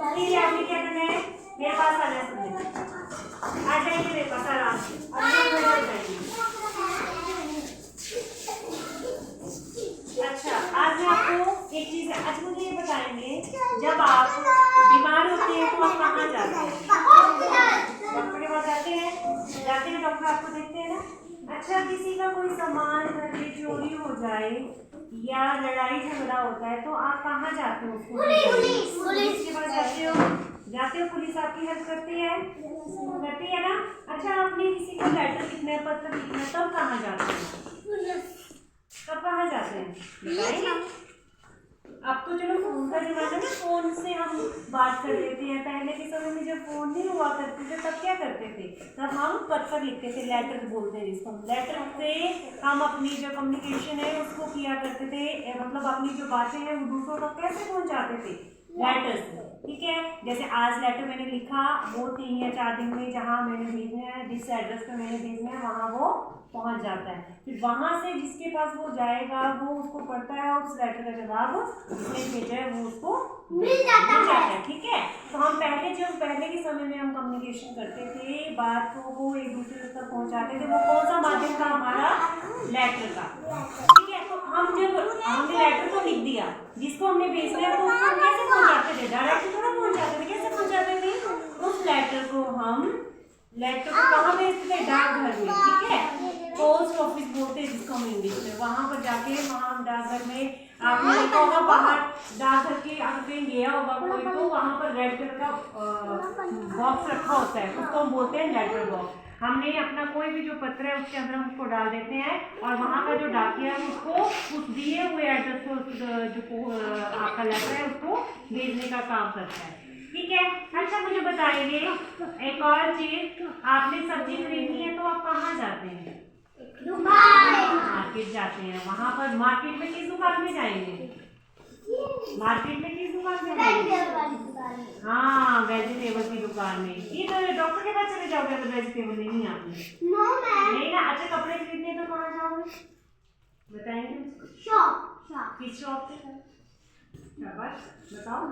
उसके लिए आपने क्या करना है, मेरे पास आना है। आ जाइए मेरे पास आराम से, अच्छा आज मैं आपको एक चीज, आज मुझे ये बताएंगे, जब आप बीमार होते हैं तो आप कहाँ जाते हैं? डॉक्टर के पास जाते हैं डॉक्टर आपको देखते हैं ना। अच्छा किसी का कोई सामान घर में चोरी हो जाए या लड़ाई झगड़ा होता है तो आप कहाँ जाते हो? पुलिस के पास जाते हो। पुलिस आपकी हेल्प करती है ना। अच्छा आपने किसी को लेटर लिखना है, पत्र लिखना है, तब कहाँ जाते हैं? तब कहाँ जाते हैं बताइए। अब तो चलो फोन का जमाना ना, फोन से हम बात कर लेते हैं। पहले के समय में जब फोन नहीं हुआ करते थे तब क्या करते थे, तब हम पत्र लिखते थे, लेटर बोलते हैं जिसको। लेटर से हम अपनी जो कम्युनिकेशन है उसको किया करते थे, मतलब अपनी जो बातें हैं वो दूसरों तक कैसे पहुंचाते थे, लेटर से। ठीक है, जैसे आज लेटर मैंने लिखा, वो 3 या 4 दिन में जहाँ मैंने भेजना है, जिस एड्रेस पे मैंने भेजना है वहाँ वो पहुंच जाता है। फिर वहां से जिसके पास वो जाएगा वो उसको पढ़ता है और उस लेटर का जवाब जिसने भेजा है वो उसको मिल जाता है। ठीक है, तो हम पहले के समय में हम कम्युनिकेशन करते थे, बातों को एक दूसरे तक पहुंचाते थे। वो कौन सा माध्यम था हमारा? लेटर का। ठीक है, तो हमने लेटर तो लिख दिया, जिसको हमने भेजना है तो उसको कैसे पहुंचाते थे? डायरेक्ट थोड़ा पहुंचाते थे। कैसे पहुंचाते थे? उस लेटर को कहाँ भेजते थे? डाकघर में। ठीक है, पोस्ट ऑफिस बोलते हैं जिसको हम इंग्लिश में। वहां पर जाके वहां डाकघर में आपने देखा होगा, बाहर डाकघर के अगर कहीं गया होगा कोई तो वहां पर रेड कलर का बॉक्स रखा होता है, उसको हम बोलते हैं लेटर बॉक्स। हमने अपना कोई भी जो पत्र है उसके अंदर हम उसको डाल देते हैं और वहां का जो डाकिया है उसको उस दिए हुए एड्रेस को जो आपका लेटर है उसको भेजने का काम करता है। ठीक है, अच्छा मुझे बताइए एक और चीज, आपने सब्जी खरीदनी है तो आप कहाँ जाते हैं? मार्केट जाते हैं। वहाँ पर मार्केट में किस दुकान में जाएंगे? मार्केट में किस दुकान में जाएंगे? हाँ, वेजिटेबल की दुकान में। ये तो डॉक्टर के पास चले जाओगे अगर वेजिटेबल नहीं आपने? नहीं ना। अच्छा कपड़े खरीदने तो कहाँ जाओगे बताएंगे? शॉप। किस शॉप पे? बताओ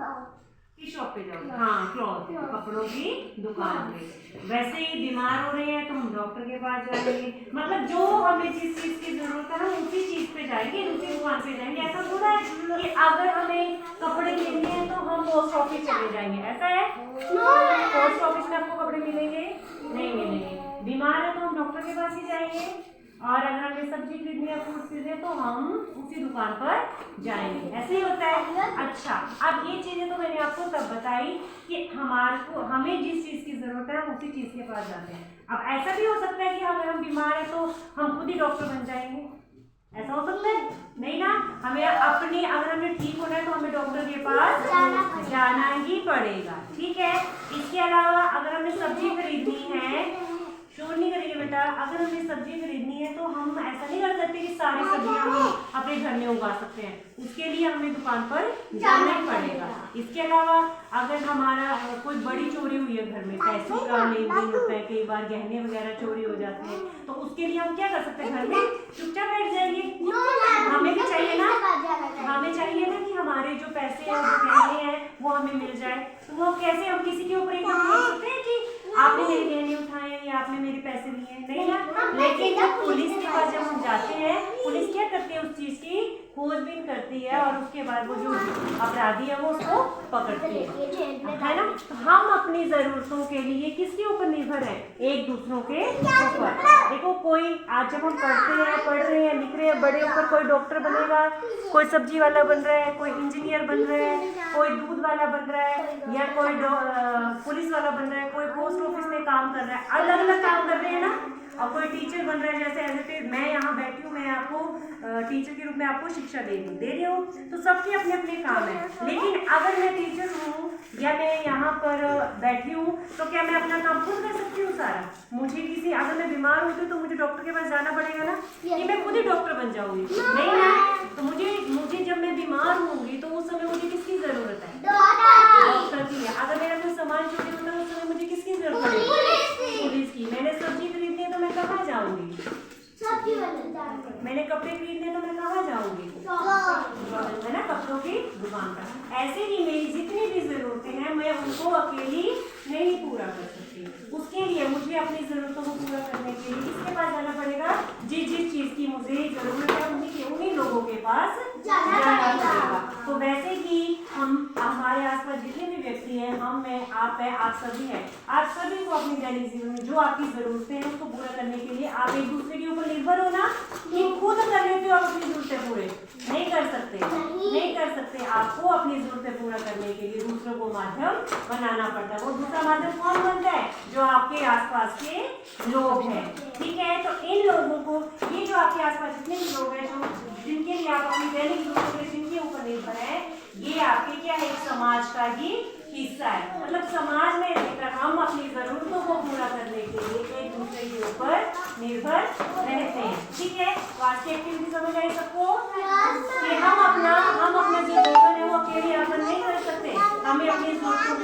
किस शॉप पे जाओगे? हाँ, क्लॉथ, कपड़ों की दुकान पे। वैसे ही बीमार हो रहे हैं तो हम डॉक्टर के पास जाएंगे, मतलब जो हमें जिस चीज की जरूरत है हम उसी चीज पे जाएंगे, उसी दुकान पे जाएंगे। ऐसा थोड़ा है कि अगर हमें कपड़े लेने हैं तो हम पोस्ट ऑफिस चले जाएंगे, ऐसा है? पोस्ट ऑफिस में आपको कपड़े मिलेंगे? नहीं मिलेंगे। बीमार है तो हम डॉक्टर के पास ही जाएंगे, और अगर हमें सब्जी खरीदनी है, फ्रूट खरीदने तो हम उसी दुकान पर जाएंगे। ऐसे ही होता है। अच्छा, अब ये चीजें तो मैंने आपको तब बताई कि हमें जिस चीज की जरूरत है हम उसी चीज के पास जाते हैं। अब ऐसा भी हो सकता है कि अगर हम बीमार है तो हम खुद ही डॉक्टर बन जाएंगे, ऐसा हो सकता है? नहीं ना, अगर हमें ठीक होना है तो हमें डॉक्टर के पास जाना ही पड़ेगा। ठीक है, इसके अलावा अगर हमें सब्जी खरीदनी है, शोर नहीं करेंगे बेटा, अगर हमें सब्जी खरीदनी है तो हम ऐसा नहीं कर सकते कि सारी सब्जियां हम अपने घर में उगा सकते हैं, उसके लिए हमें दुकान पर जाना ही पड़ेगा। इसके अलावा अगर हमारा कोई बड़ी चोरी हुई है घर में, पैसे का लेन देन होता है, कई बार गहने वगैरह चोरी हो जाते हैं, तो उसके लिए हम क्या कर सकते हैं? घर में चुपचाप बैठ जाइए। हमें भी चाहिए ना कि हमारे जो पैसे हैं जो गहने हैं वो हमें मिल जाए। तो वो कैसे? हम किसी के ऊपर एकदम बोल सकते हैं कि आपने मेरे गहने उठाए या आपने मेरे पैसे लिए? नहीं ना। लेकिन जब पुलिस के पास जब हम जाते हैं, पुलिस क्या करती है? उस चीज की खोजबीन करती है और उसके बाद वो जो अपराधी है वो उसको पकड़ती है ना। तो हम अपनी जरूरतों के लिए किसके ऊपर निर्भर है? एक दूसरों के ऊपर। देखो, कोई आज जब हम पढ़ रहे हैं, लिख रहे हैं, बड़े होकर कोई डॉक्टर बनेगा, कोई सब्जी वाला बन रहा है, कोई इंजीनियर बन रहा है, कोई दूध वाला बन रहा है, या कोई पुलिस वाला बन रहा है, कोई पोस्ट ऑफिस में काम कर रहा है, अलग अलग काम कर रहे हैं ना। और कोई टीचर बन रहा है, जैसे एज मैं यहाँ बैठी हूँ, मैं आपको टीचर के रूप में आपको शिक्षा दे रही हूँ, तो सबके अपने अपने काम है। लेकिन अगर मैं टीचर हूँ या मैं यहाँ पर बैठी हूँ तो क्या मैं अपना काम खुद कर सकती हूँ सारा? मुझे अगर मैं बीमार होती तो मुझे डॉक्टर के पास जाना पड़ेगा ना, कि मैं खुद ही डॉक्टर बन जाऊंगी? नहीं ना। तो मुझे जब मैं बीमार होंगी तो उस समय मुझे किसकी जरूरत है? डॉक्टर की। अगर मेरा कोई सामान चोरी होता है उस समय मुझे किसकी जरूरत पड़ेगी? पुलिस की। मैंने सब्जी खरीदनी है तो मैं कहाँ जाऊंगी? मैंने कपड़े खरीदने तो मैं कहाँ जाऊंगी? है ना, कपड़ों की दुकान मांगता। ऐसे ही मेरी जितनी भी जरूरतें हैं मैं उनको अकेली नहीं पूरा कर सकती। उसके लिए मुझे अपनी जरूरतों को पूरा करने के लिए किसके पास जाना पड़ेगा? जिस जिस चीज की मुझे जरूरत है उन्हीं लोगों के पास जाना पड़ेगा। तो वैसे ही हम हमारे आसपास जितने भी व्यक्ति हैं, हम मैं आप है, आप सभी हैं, आप सभी को अपनी दैनिक जीवन में जो आपकी जरूरतें हैं उसको पूरा करने के लिए आप एक दूसरे के ऊपर निर्भर हो ना, कि खुद कर लेते हो आप अपनी जरूरतें पूरे नहीं कर सकते, नहीं कर सकते। आपको अपनी जरूरतें पूरा करने के लिए दूसरों को माध्यम बनाना पड़ता है। वो दूसरा माध्यम कौन बनता है? जो आपके आसपास के लोग हैं, ठीक है। तो इन लोगों को, ये जो आपके आसपास जितने भी लोग हैं जो जिनके लिए आप अपनी दैनिक जरूरतें जिनके ऊपर निर्भर है, ये आपके क्या है? एक समाज का ही हिस्सा है। मतलब समाज में रहकर हम अपनी जरूरतों को पूरा करने के लिए एक दूसरे के ऊपर निर्भर रहते हैं, ठीक है। तो आज की एक्टिविटी समझ आई सबको कि हम अपना जो जीवन है वो अकेले यापन नहीं कर सकते, हमें अपनी जरूरतों